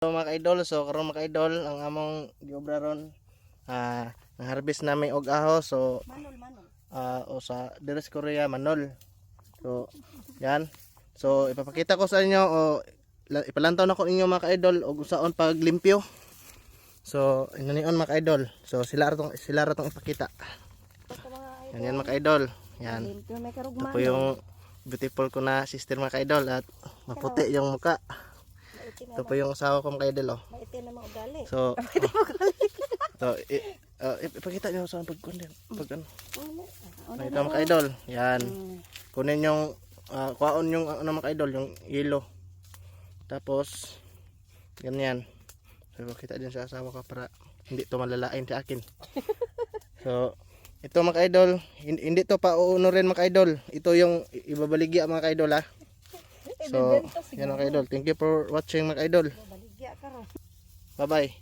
So mga idol, so karon mga idol ang among giobra ron nang-harvest namin og ahos. So o sa Deres Korea manol. So yan. So ipapakita ko sa inyo o ipalantaw na ko inyo mga idol og usaon paglimpyo. So inanion mga idol. So sila ra tong ipakita. Yan mga idol. Yan. Ito po yung beautiful ko na sister mga idol at maputi yung muka. Ito po yung asawa ko mga idol. Maitin na mga ugali. So, ipakita nyo saan pag-kunin. Ito mga idol. Yan. Kunin yung, kuhaon yung mga idol, yung yellow. Tapos, ganyan. So, ipakita din sa asawa ko para hindi to malalain sa akin. So, ito mga idol, hindi to pa uunurin mga idol. Ito yung ibabaligya mga idol ha. So, yan mga idol. Thank you for watching mga idol. Bye bye.